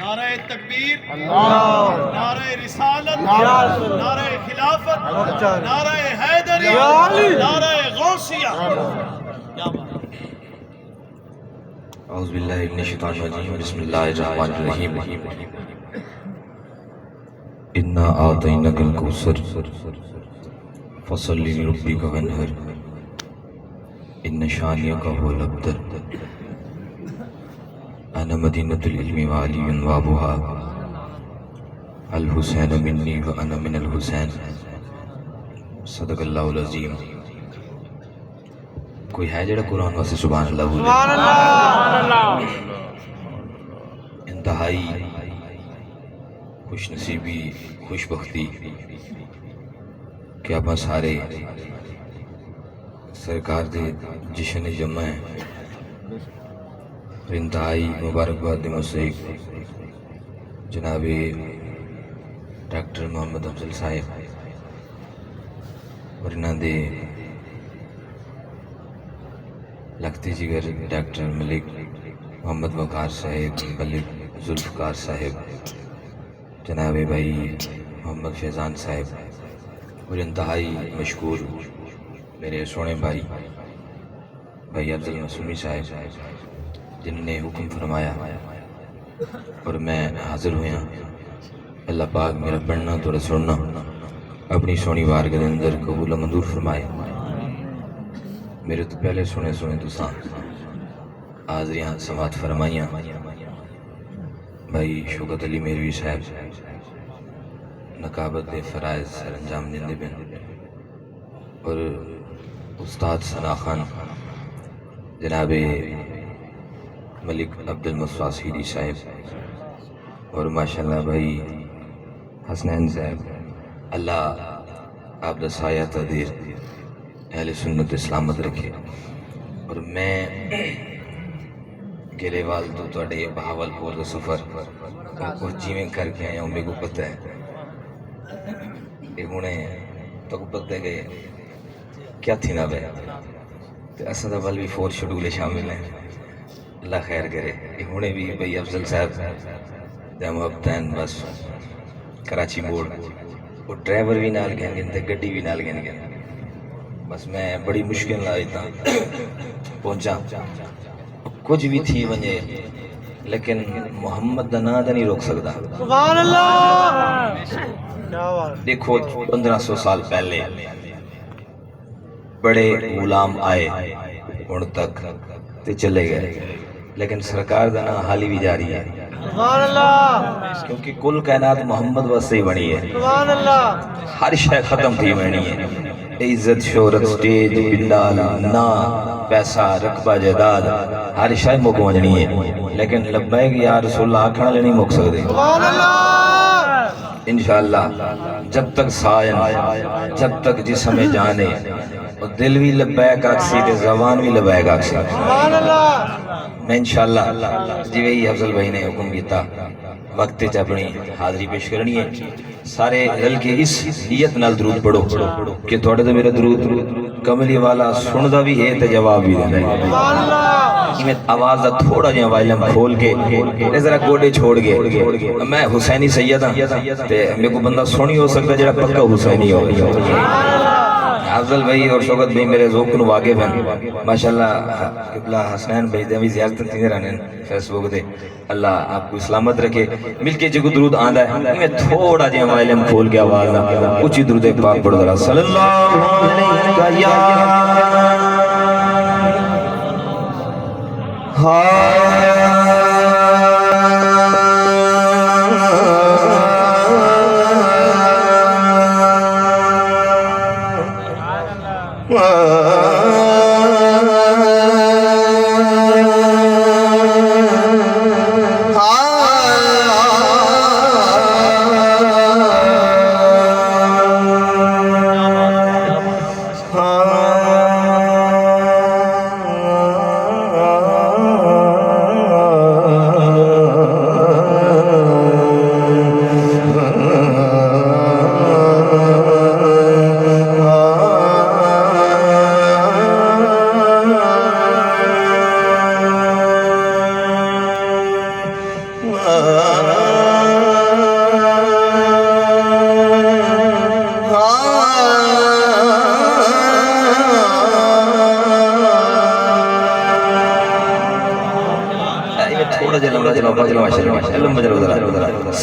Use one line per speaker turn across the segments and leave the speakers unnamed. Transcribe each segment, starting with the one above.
نعرہ تکبیر، نعرہ رسالت، نعرہ خلافت، نعرہ حیدری، نعرہ غوثیہ. کیا بات ہے.
اعوذ باللہ من الشیطان الرجیم. بسم اللہ الرحمن الرحیم. انا اعطیناک الکوثر فصل لربک وانحر ان شانئک هو الابتر. انا مدینۃ العلم وعلی بابها الحسین منی وانا من الحسین. صدق اللہ العظیم. کوئی ہے جڑا قرآن واسطے سبحان اللہ بولے؟ انتہائی خوش نصیبی، خوش بختی کہ آپ سارے سرکار دے جشن جمع ہیں. انتہائی مبارکباد دے مستحق جناب ڈاکٹر محمد افضل صاحب اور انہاں دے لگتے جگر ڈاکٹر ملک محمد وقار صاحب، ملک ذوالفقار صاحب، جناب بھائی محمد فیضان صاحب اور انتہائی مشکور میرے سونے بھائی افضل معصومی صاحب جن نے حکم فرمایا اور میں حاضر ہویا. اللہ پاک میرا پڑھنا تھوڑا سننا اپنی سونی بارگاہ دے اندر قبول و منظور فرمائے. میرے تو پہلے سنے تساں حاضریاں سماعت فرمائیاں. بھائی شوکت علی میروی صاحب نقابت دے فرائض سر انجام دیندے پن اور استاد ثنا خان جناب ملک عبد المصواصیری صاحب اور ماشاءاللہ بھائی حسنین صاحب. اللہ آپ دا سایہ تدیر اہل سنت اسلامت رکھے. اور میں گلے وال تو توڑے بہاول پور دا سفر اور جیویں کر کے آیا ہوں. میرے کو پتہ ہے یہ ہونے تو کو پتہ ہے کہ کیا تھی نہ بے تو اساں دا ول بھی فور شیڈولے شامل ہیں. اللہ خیر کرے. یہ ہونے بھی بھائی افضل صاحب جامع ابتین بس کراچی موڑ اور ڈرائیور بھی نال گئے گئے گڈی بھی نال گئے گئے. بس میں بڑی مشکل لائی تھا پہنچا. کچھ بھی تھی ونجے لیکن محمد دا نام دا نہیں روک سکتا.
سبحان اللہ.
دیکھو 1500 سال پہلے بڑے غلام آئے ان تک تے چلے گئے لیکن سرکار دا نام حالی بھی جاری ہے.
سبحان اللہ.
کیونکہ کل کائنات محمد واسطے ہی بنی ہے.
سبحان اللہ.
ہر شے ختم تھی بنی ہے. عزت شہرت سٹیج بلال نا پیسہ رقبہ جائیداد ہر شے مک ونجنی ہے لیکن لبیک یا رسول اللہ آکھنا لے نہیں مک سکتے.
سبحان اللہ.
انشاءاللہ جب تک سائن جب تک جسم جانے اور دل بھی لبیک آکسی تے زبان بھی لبیک آکسی.
سبحان اللہ.
میں انشاءاللہ جی وہی افضل بھائی نے حکم کیتا وقت چ اپنی حاضری پیش کرنی ہے. سارے رل کے اس نیت نال درود پڑھو کہ تھوڑے تو میرا درود کملی والا سندا بھی ہے تے جواب بھی دیندا ہے.
سبحان اللہ.
میں آواز دا تھوڑا جہا وائلم کھول کے ذرا گوڑے چھوڑ گئے. میں حسینی سید ہاں تے میرے کو بندہ سونی ہو سکتا جڑا پکا حسینی ہو. افضل بھائی اور شوکت بھائی میرے ذوق کو واقف ہیں ماشاءاللہ. قبلہ حسنین بھائی دے بھی زیارت تھی رہنے فیس بک دے. اللہ آپ کو سلامت رکھے. مل کے جو درود آندا ہے میں تھوڑا جہا وائلم کھول کے آواز دا اونچی درود پاک پڑھ ذرا صلی اللہ علیہ یا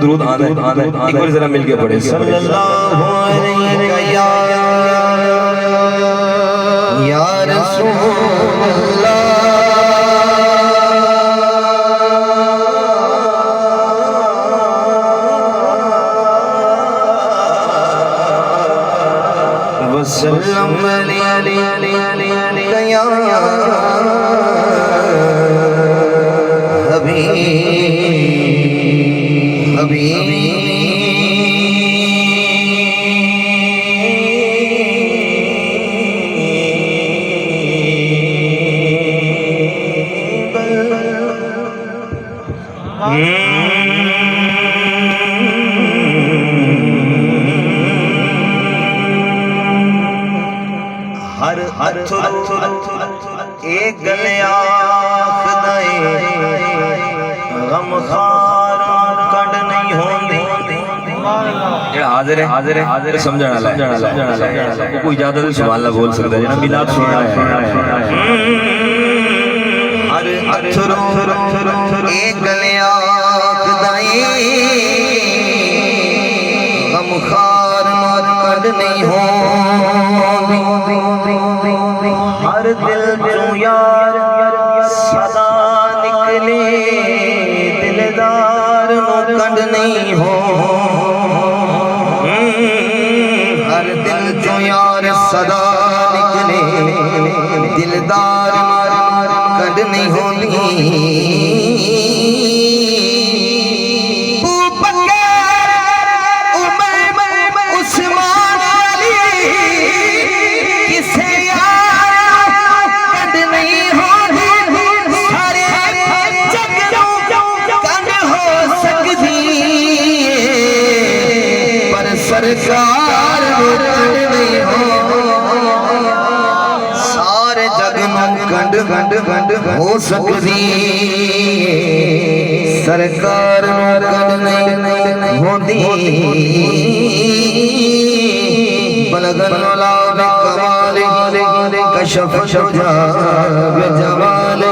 درود آنا ہے ایک بار ذرا مل کے پڑھیں
صلی اللہ علیہ یا رسول اللہ وسلم علیہ یا ہر ایک گلیا خدائے غم خار کڈ نہیں ہوندی
جڑا حاضر ہے سمجھنا ہے کوئی اجازت ہے سبحان اللہ بول سکتا ہے جناب میلاد سننا ہے
ہر ایک گلیا خدائے غم خار کڈ نہیں ہوندی ہر دل جو یار صدا نکلے دلدار نو کڈ نہیں ہو ہر دل جو یار صدا نکلے دلدار کڈ نہیں ہوندی سرکار نہیں ہو سارے جگ نو کنڈ ہو سکتی سرکار کنڈ نہیں ہوندی بلغن لا بکمال کشف شجا بجمال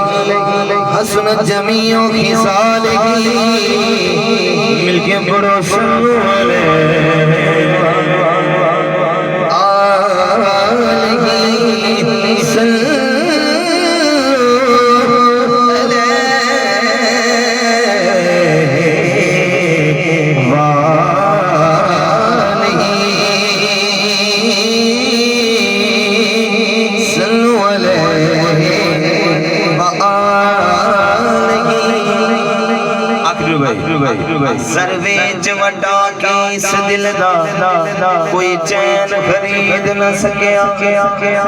حسن جمیع خصال مل کے پڑھو صلو سرویچ وڈا کیس دل دا کوئی چین خرید نہ سکیا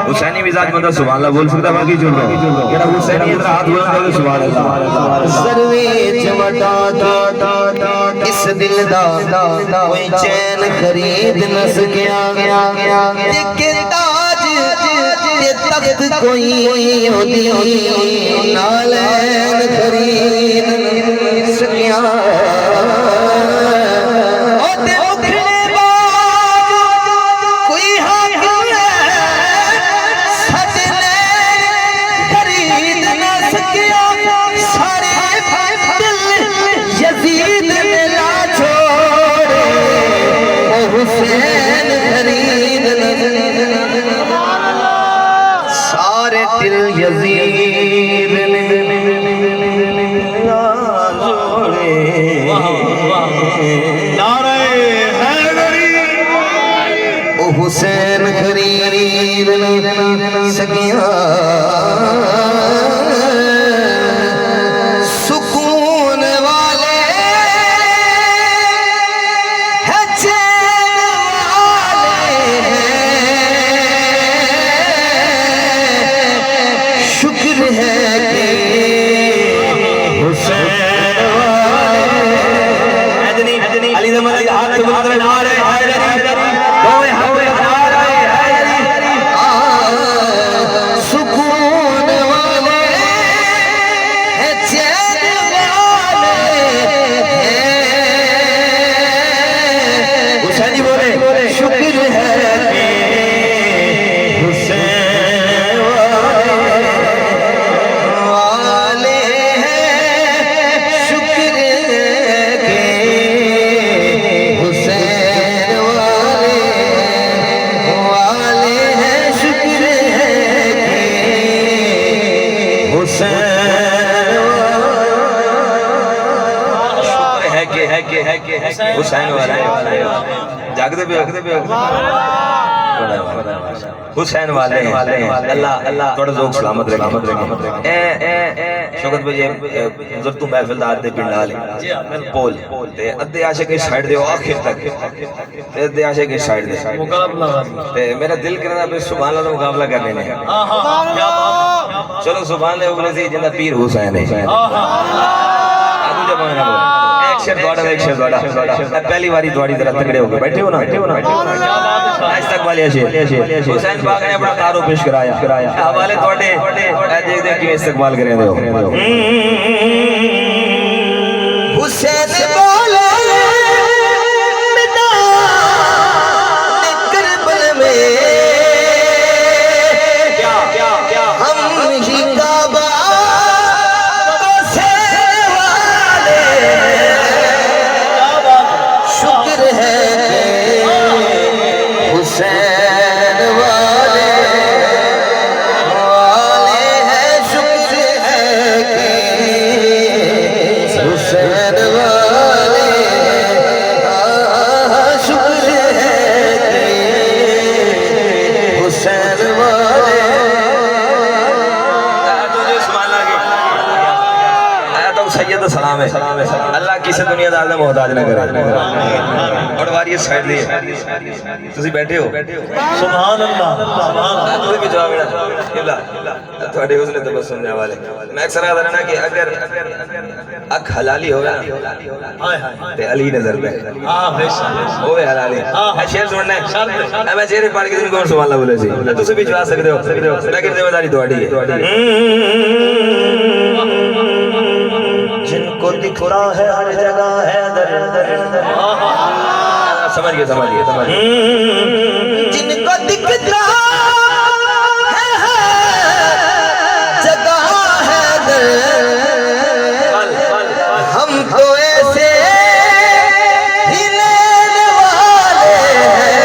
حسینی مزاج مطلب سبحان اللہ بول سکتا باقی چھوڑ رہا ہے یہ حسینی ادھر ہاتھ بولتا ہے سبحان اللہ
سرویچ وڈا کیس دل دا کوئی چین خرید نہ سکیا دیکھے تاج یہ تخت کوئی ہوتی نالین خرید نہ سکیا سارے دل یزید نے جوڑے
نعرہ حیدری
او حسین خرید نے سکیا سکون والے ہاتھ بلند میں نعرہ حیدری دوئے ہاتھ میں نعرہ حیدری سکون والے ہیں چین والے حسینی بولے شکر ہے کہ حسین والے ہیں شکر ہے کہ حسین والے ہیں شکر ہے کہ حسین حسین والے جاگتے بھی حسین والے اللہ تھوڑا ذوق سلامت رکھے شوکت بھائی حضور تو محفل دار دے پنڈا لے پول تے ادھے عاشق کی سائیڈ دے آخر تک تے ادھے عاشق کی سائیڈ دے میرا دل کرنا پہ سبحان اللہ مقابلہ کرنے میں چلو سبحان اللہ اگلے سے جنہ پیر حسین ہے آدھو جب آنے بولے ایک شیر دوڑا پہلی باری دوڑی طرح تکڑے ہو گئے بیٹھے ہو نا آج تک والی حسین پاک نے اپنا کارو پیش کرایا حوالے توڑے دیکھ دیکھ کیوں استقبال کریں دے ہو حسین بولے میدان کربلا میں ہم ہی کعبہ سلام ہے اللہ کسی دنیا دار دا محتاج نہ کرے اور واری سائیڈ لے تسی بیٹھے ہو سبحان اللہ سبحان اللہ تو بھی جواب ہے قبلہ تھوڑے اس نے تبسم سننے والے میں اکثر کہتا رہنا کہ اگر اک حلالی ہوگا نا تے علی نظر پہ ہوئے حلالی شیر سننا ہے میں چہرے پاڑ کے دن کون سبحان اللہ بولے سی تسی بھی جواب سکتے ہو لیکن ذمہ داری تھوڑی ہے جن کو دکھ رہا ہے ہر جگہ ہے سمجھ گئے جن کو دکھ رہا ہے ہر جگہ ہے ہم تو ایسے ہی لینے والے ہیں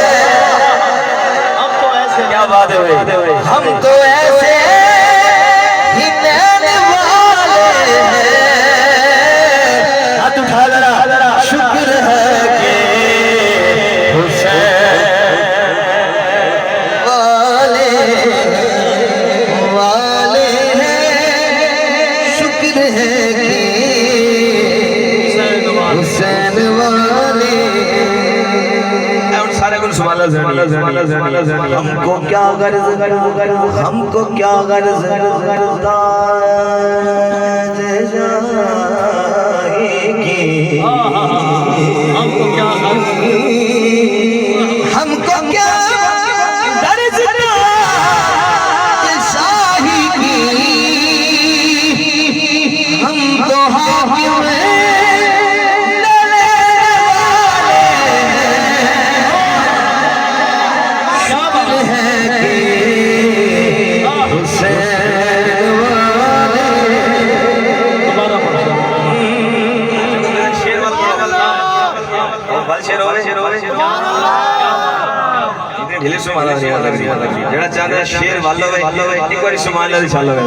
ہم تو ایسے کیا بات ہے ہم تو ایسے ہی لینے والے ہیں شکر ہے کہ حسین والے ہیں شکر ہے کہ حسین والے سارے کو سبحان اللہ ہم کو کیا غرض ہم کو کیا غرض ہم کو کیا غرض شاہی کی ہم تو حاکم شکر ہے کہ حسین ڈھیلے سبحان اللہ جڑا چاہتا ہے شیر والو ہے ایک باری سبحان اللہ چالو ہے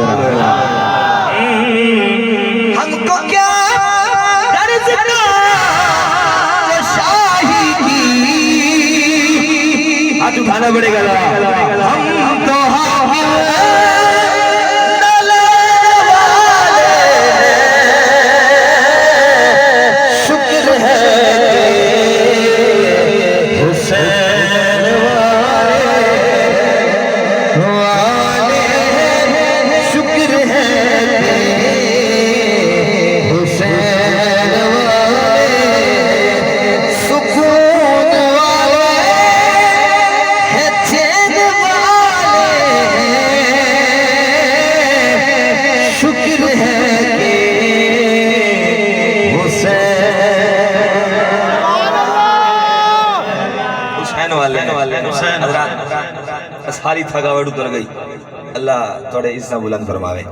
ہم کو کیا غرض شاہی کی ہاتھ اٹھانا پڑے گا ہم تو شکر ہے سکون ساری تھکاوٹ اتر گئی اللہ تھوڑے عزت بلند فرماوے